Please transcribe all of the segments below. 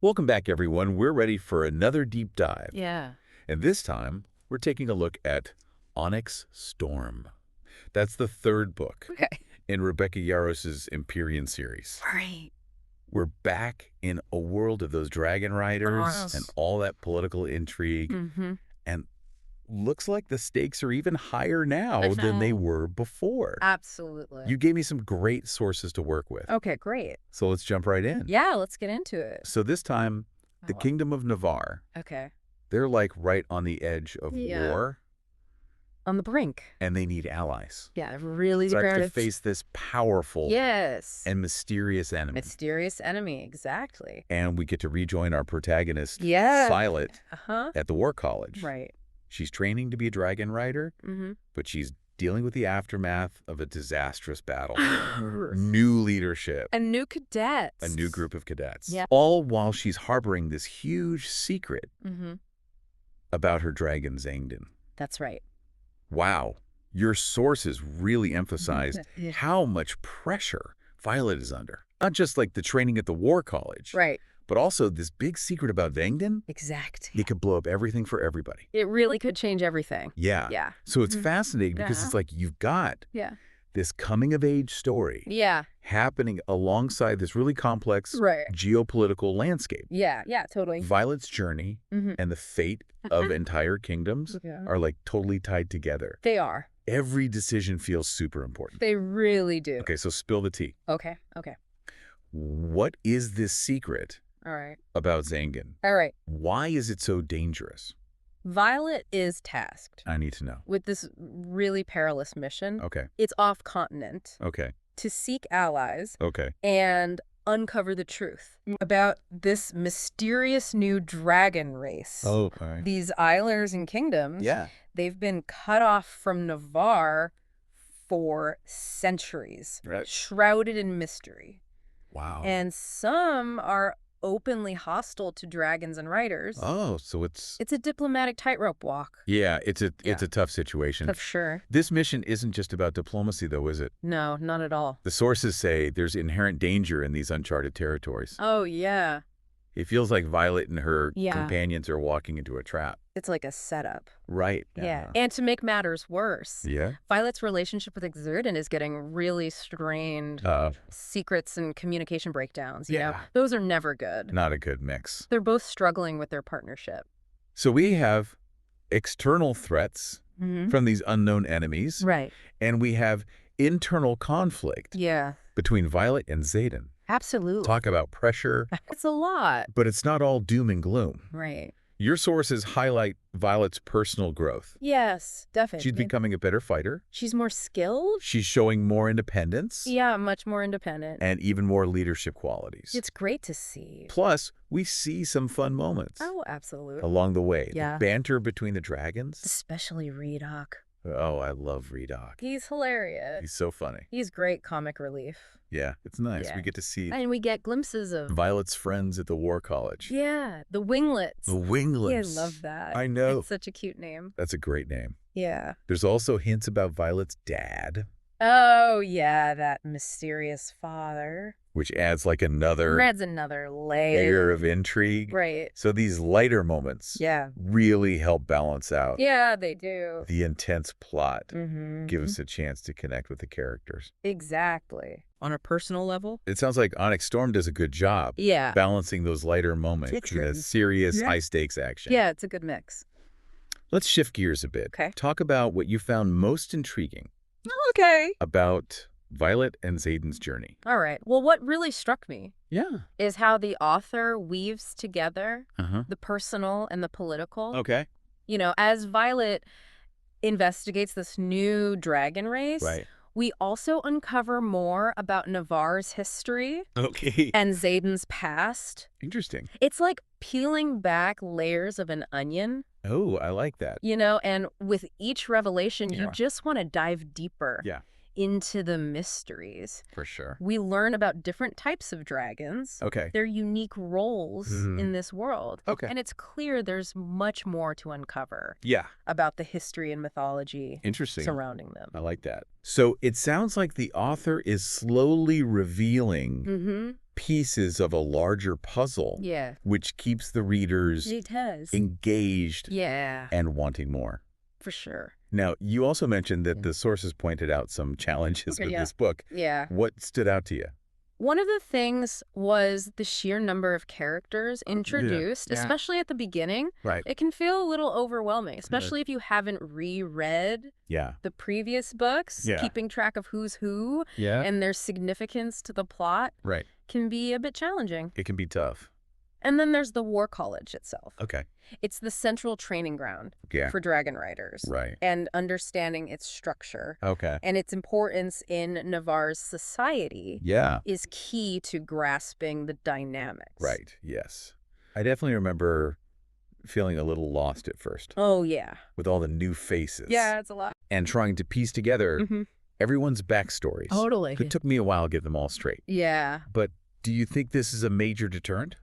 Welcome back, everyone. We're ready for another deep dive. Yeah. And this time, we're taking a look at Onyx Storm. That's the third book Okay. in Rebecca Yarros' Empyrean series. Right. We're back in a world of those dragon riders Yes. and all that political intrigue. Mm-hmm. And looks like the stakes are even higher now I than they know. were before. Absolutely. You gave me some great sources to work with. Okay, great. So let's jump right in. Yeah, let's get into it. So this time, the Oh. Kingdom of Navarre, Okay. they're like right on the edge of Yeah. war, On the brink. and they need allies. Yeah, really So I have to prepared. face this powerful Yes. and mysterious enemy. Mysterious enemy, exactly. And we get to rejoin our protagonist, Yeah. Violet, Uh-huh. at the War College. Right. She's training to be a dragon rider, Mm-hmm. but she's dealing with the aftermath of a disastrous battle. New leadership. A new cadet. A new group of cadets. Yeah. All while she's harboring this huge secret Mm-hmm. about her dragon Zangden. That's right. Wow. Your sources really emphasized Yeah. how much pressure Violet is under. Not just like the training at the War College, Right. but also this big secret about Zangden. Exactly. It could blow up everything for everybody. It really could change everything. Yeah. Yeah. So it's Mhm. fascinating because Yeah. it's like you've got Yeah. this coming-of-age story Yeah. happening alongside this really complex Right. geopolitical landscape. Yeah. Yeah, totally. Violet's journey Mm-hmm. and the fate of entire kingdoms Yeah. are like totally tied together. They are. Every decision feels super important. They really do. Okay, so spill the tea. Okay. Okay. What is this secret All right. about Zangden? All right. Why is it so dangerous? Violet is tasked I need to know. with this really perilous mission. Okay, It's off continent okay, to seek allies okay. and uncover the truth about this mysterious new dragon race. Oh, all right. These Islers and kingdoms, Yeah. they've been cut off from Navarre for centuries, Right. shrouded in mystery. Wow. And some are openly hostile to dragons and riders. Oh, so it's It's a diplomatic tightrope walk. yeah, it's a Yeah. tough situation. For sure. This mission isn't just about diplomacy, though, is it? No, not at all. The sources say there's inherent danger in these uncharted territories. Oh, yeah. It feels like Violet and her Yeah. companions are walking into a trap. It's like a setup. Right. Yeah. And to make matters worse, Yeah. Violet's relationship with Exerden is getting really strained. Secrets and communication breakdowns, you know? Yeah. Those are never good. Not a good mix. They're both struggling with their partnership. So we have external threats from these unknown enemies, Right. and we have internal conflict Yeah. between Violet and Zayden. Absolutely. Talk about pressure, It's a lot. but it's not all doom and gloom. Right. Your sources highlight Violet's personal growth. Yes, definitely. She's becoming a better fighter. She's more skilled. She's showing more independence Yeah, much more independent. and even more leadership qualities. It's great to see. Plus, we see some fun moments Oh, absolutely. along the way. Yeah. The banter between the dragons. Especially Redoc. Oh, I love Redoc. He's hilarious. He's so funny. He's great comic relief. Yeah, it's nice. Yeah. We get to see And we get glimpses of, Violet's friends at the War College. yeah, the winglets. The Winglets. Yeah, I love that. I know. It's such a cute name. That's a great name. Yeah. There's also hints about Violet's dad, Oh, yeah, that mysterious father. which adds like another Adds another layer layer. of intrigue. Right. So these lighter moments Yeah. really help balance out Yeah, they do. the intense plot. Mm-hmm. Give us a chance to connect with the characters. Exactly. On a personal level? It sounds like Onyx Storm does a good job Yeah. balancing those lighter moments with Picture. serious, Yeah. high-stakes action. Yeah, it's a good mix. Let's shift gears a bit. Okay. Talk about what you found most intriguing Okay. about Violet and Zayden's journey. All right. Well, what really struck me Yeah. is how the author weaves together Uh-huh. the personal and the political. Okay. You know, as Violet investigates this new dragon race, Right. we also uncover more about Navarre's history Okay. and Zayden's past. Interesting. It's like peeling back layers of an onion, Oh, I like that. you know, and with each revelation, Yeah. you just want to dive deeper Yeah. into the mysteries. For sure. We learn about different types of dragons, Okay. their unique roles in this world. Okay. And it's clear there's much more to uncover Yeah. about the history and mythology Interesting. surrounding them. I like that. So it sounds like the author is slowly revealing pieces of a larger puzzle, Yeah. which keeps the readers It does. engaged Yeah, and wanting more. for sure. Now, you also mentioned that the sources pointed out some challenges with this book. Yeah. What stood out to you? One of the things was the sheer number of characters introduced, especially at the beginning. Right. It can feel a little overwhelming, especially if you haven't reread Yeah. the previous books. Yeah. Keeping track of who's who Yeah. and their significance to the plot Right. can be a bit challenging. It can be tough. And then there's the War College itself. Okay. It's the central training ground Yeah. for dragon riders. Right. And understanding its structure Okay. and its importance in Navarre's society Yeah. is key to grasping the dynamics. Right. Yes. I definitely remember feeling a little lost at first Oh, yeah. with all the new faces. Yeah, it's a lot. And trying to piece together everyone's backstories. Totally. It took me a while to get them all straight. Yeah. But do you think this is a major deterrent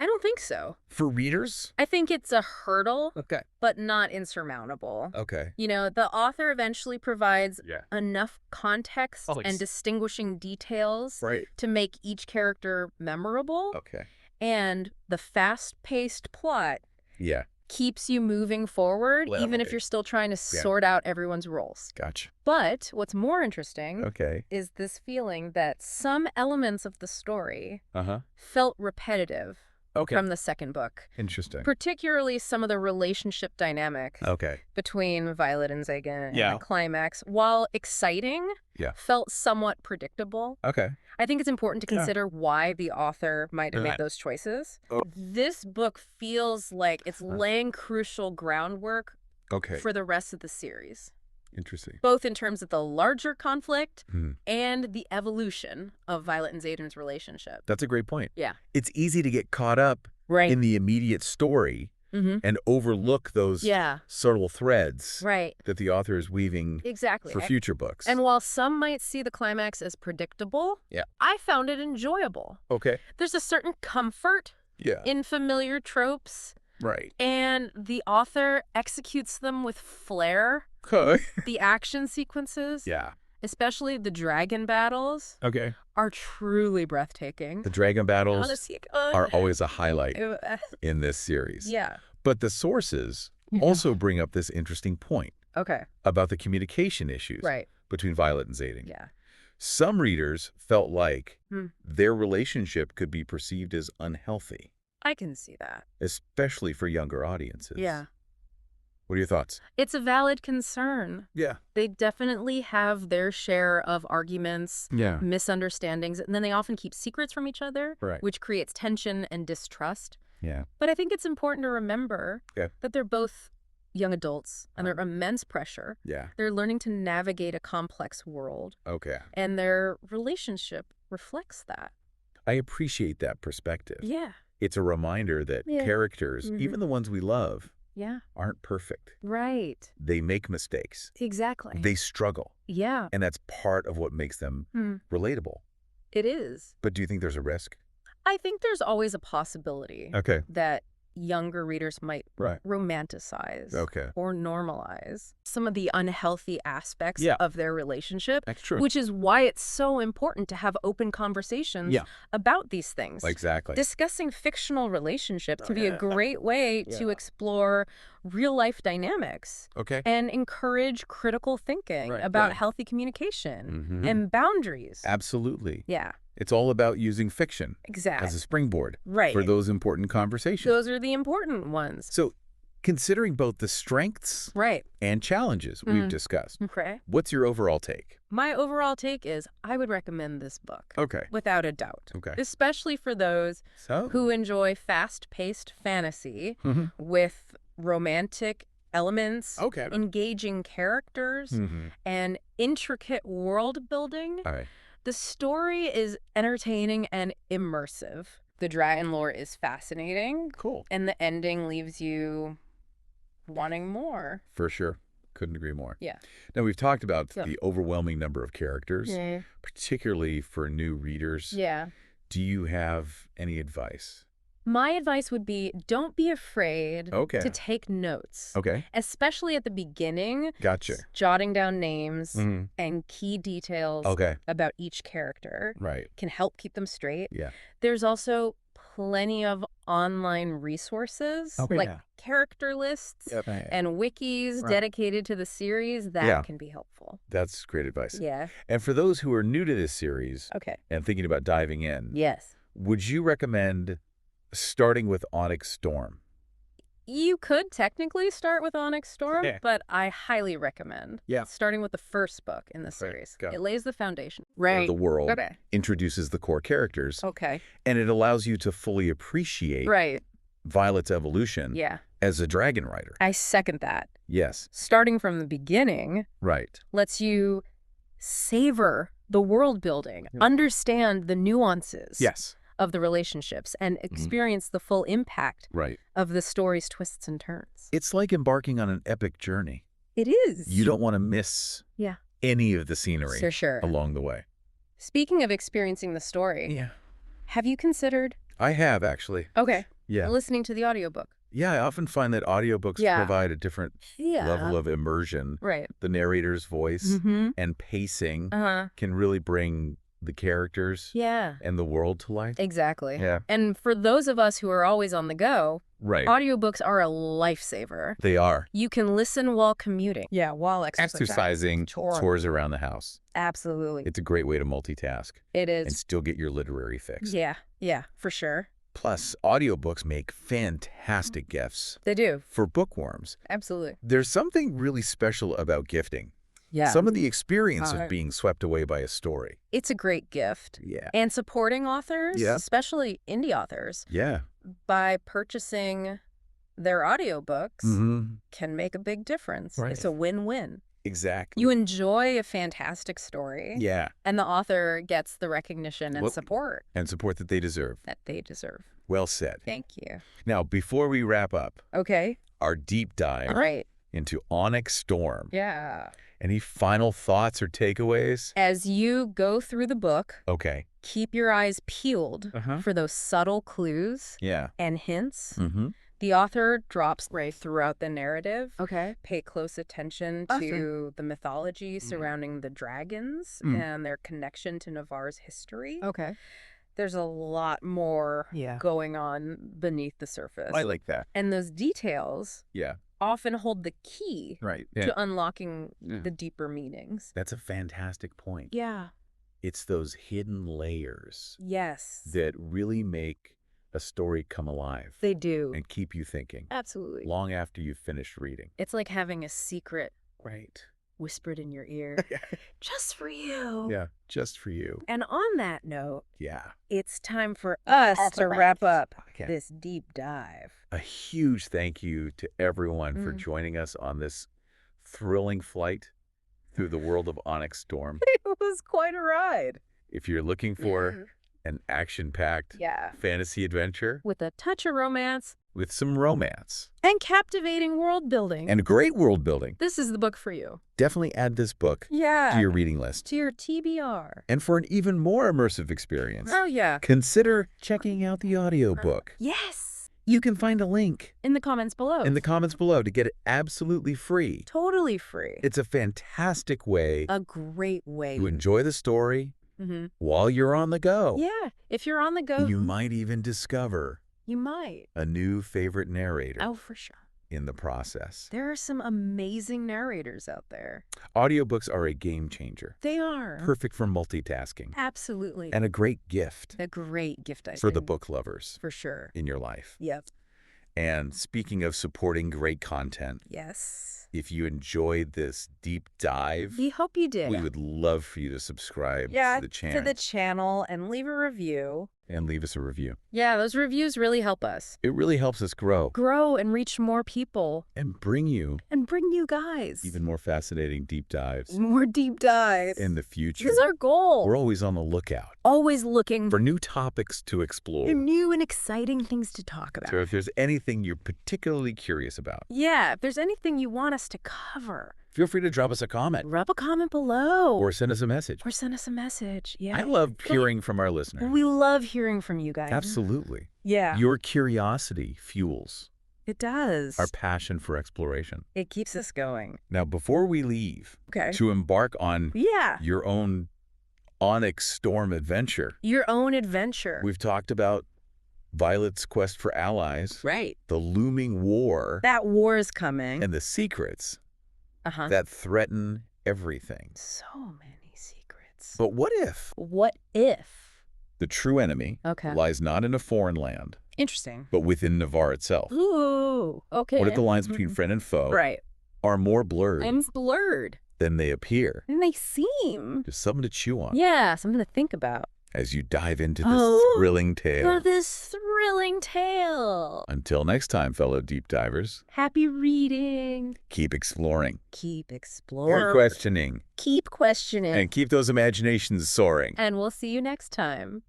I don't think so. for readers? I think it's a hurdle, Okay. but not insurmountable. Okay. You know, the author eventually provides Yeah. enough context and distinguishing details Right. to make each character memorable. Okay. And the fast-paced plot Yeah. keeps you moving forward, Well, even if okay. you're still trying to sort out everyone's roles. Gotcha. But what's more interesting Okay. is this feeling that some elements of the story Uh-huh. felt repetitive Okay. from the second book, Interesting. particularly some of the relationship dynamic Okay. between Violet and Zagan and Yeah. the climax, while exciting, Yeah. felt somewhat predictable. Okay. I think it's important to Yeah. consider why the author might have Right. made those choices. Oh. This book feels like it's laying crucial groundwork Okay. for the rest of the series, Interesting. both in terms of the larger conflict Hmm. and the evolution of Violet and Xaden's relationship. That's a great point. Yeah. It's easy to get caught up Right. in the immediate story and overlook those Yeah. subtle threads Right. that the author is weaving Exactly. for future books. And while some might see the climax as predictable, Yeah. I found it enjoyable. Okay. There's a certain comfort Yeah. in familiar tropes, Right. and the author executes them with flair. Okay. The action sequences, Yeah. especially the dragon battles, Okay. are truly breathtaking. The dragon battles Honestly, are always a highlight uh, in this series. yeah. But the sources also bring up this interesting point Okay. about the communication issues Right. between Violet and Xaden. Yeah. Some readers felt like Hmm. their relationship could be perceived as unhealthy, I can see that. especially for younger audiences. Yeah. What are your thoughts? It's a valid concern. Yeah. They definitely have their share of arguments, Yeah. misunderstandings, and then they often keep secrets from each other, Right. which creates tension and distrust. Yeah. But I think it's important to remember Yeah. that they're both young adults under immense pressure. Yeah. They're learning to navigate a complex world, Okay. and their relationship reflects that. I appreciate that perspective. Yeah. It's a reminder that Yeah. characters, even the ones we love, Yeah. aren't perfect. Right. They make mistakes. Exactly. They struggle. Yeah. And that's part of what makes them relatable. It is. But do you think there's a risk? I think there's always a possibility Okay. that younger readers might Right. romanticize Okay. or normalize some of the unhealthy aspects Yeah. of their relationship, That's true. which is why it's so important to have open conversations Yeah. about these things. Exactly. Discussing fictional relationships can be a great way to explore real-life dynamics Okay. and encourage critical thinking Right, about right. healthy communication Mhm. and boundaries. Absolutely. Yeah, It's all about using fiction exactly. as a springboard Right. for those important conversations. Those are the important ones. So, considering both the strengths Right. and challenges we've discussed, Okay. what's your overall take? My overall take is I would recommend this book. Okay. Without a doubt. Okay. Especially for those So, who enjoy fast-paced fantasy Mhm. with romantic elements, Okay. engaging characters, Mhm. and intricate world building. All right. The story is entertaining and immersive. The dragon lore is fascinating, Cool. and the ending leaves you wanting more. For sure. Couldn't agree more. Yeah. Now, we've talked about the overwhelming number of characters, Yeah. particularly for new readers. Yeah. Do you have any advice? My advice would be don't be afraid to take notes. Okay. Especially at the beginning. Gotcha. Jotting down names and key details about each character can help keep them straight. Yeah. There's also plenty of online resources like character lists and wikis dedicated to the series that can be helpful. That's great advice. Yeah. And for those who are new to this series and thinking about diving in, would you recommend starting with Onyx Storm? You could technically start with Onyx Storm, but I highly recommend starting with the first book in the series. It lays the foundation. The world introduces the core characters. And it allows you to fully appreciate Violet's evolution as a dragon rider. I second that. Yes. Starting from the beginning lets you savor the world building, understand the nuances of the relationships, and experience the full impact of the story's twists and turns. It's like embarking on an epic journey. It is. You don't want to miss any of the scenery along the way. Speaking of experiencing the story, have you considered... I have, actually. Listening to the audiobook. Yeah, I often find that audiobooks provide a different level of immersion. The narrator's voice and pacing can really bring the characters and the world to life. Exactly. And for those of us who are always on the go, audiobooks are a lifesaver. They are. You can listen while commuting. While exercising, chores around the house. Absolutely. It's a great way to multitask. It is. And still get your literary fix. Yeah, for sure. Plus, audiobooks make fantastic gifts. They do. For bookworms. Absolutely. There's something really special about gifting. Some of the experience of being swept away by a story. It's a great gift. And supporting authors, especially indie authors, by purchasing their audiobooks can make a big difference. It's a win-win. Exactly. You enjoy a fantastic story. And the author gets the recognition and support. And support that they deserve. Well said. Thank you. Now, before we wrap up, our deep dive into Onyx Storm. Any final thoughts or takeaways? As you go through the book, keep your eyes peeled for those subtle clues and hints. The author drops throughout the narrative. Pay close attention to the mythology surrounding the dragons and their connection to Navarre's history. There's a lot more going on beneath the surface. I like that. And those details often hold the key to unlocking the deeper meanings. That's a fantastic point. Yeah. It's those hidden layers. Yes. That really make a story come alive. They do. And keep you thinking. Absolutely. Long after you've finished reading. It's like having a secret. Whispered in your ear. Just for you. Yeah, just for you. And on that note, it's time for us to wrap up this deep dive. A huge thank you to everyone for joining us on this thrilling flight through the world of Onyx Storm. It was quite a ride. If you're looking for an action-packed fantasy adventure with a touch of romance, with some romance, and captivating world building, and great world building, this is the book for you. Definitely add this book to your reading list, to your TBR. And for an even more immersive experience, consider checking out the audiobook. Yes. You can find a link in the comments below. To get it absolutely free. Totally free. It's a fantastic way. A great way. To enjoy the story while you're on the go. Yeah. If you're on the go. You might even discover. You might. A new favorite narrator. Oh, for sure. In the process. There are some amazing narrators out there. Audiobooks are a game changer. They are. Perfect for multitasking. Absolutely. And a great gift. A great gift, I think. For the book lovers. For sure. In your life. Yep. And speaking of supporting great content. Yes. If you enjoyed this deep dive. We hope you did. We would love for you to subscribe to the channel. And leave a review. And leave us a review. Yeah, those reviews really help us. It really helps us grow. Grow and reach more people. And bring you. Guys. Even more fascinating deep dives. More deep dives. In the future. This is our goal. We're always on the lookout. Always looking. For new topics to explore. New and exciting things to talk about. So if there's anything you're particularly curious about. Yeah, if there's anything you want us to cover. feel free to drop us a comment. Drop a comment below. Or send us a message. Yeah. I love hearing from our listeners. We love hearing from you guys. Absolutely. Yeah. Your curiosity fuels. It does. Our passion for exploration. It keeps us going. Now, before we leave to embark on your own Onyx Storm adventure. Your own adventure. We've talked about Violet's quest for allies. Right. The looming war. That war is coming. And the secrets that threaten everything. So many secrets. But what if? What if? The true enemy lies not in a foreign land. Interesting. But within Navarre itself. Ooh, okay. What if the lines between friend and foe are more blurred than they appear? Than they seem. Just something to chew on. Yeah, something to think about. As you dive into this thrilling tale. Until next time, fellow deep divers. Happy reading. Keep exploring. Keep exploring. Keep questioning. Keep questioning. And keep those imaginations soaring. And we'll see you next time.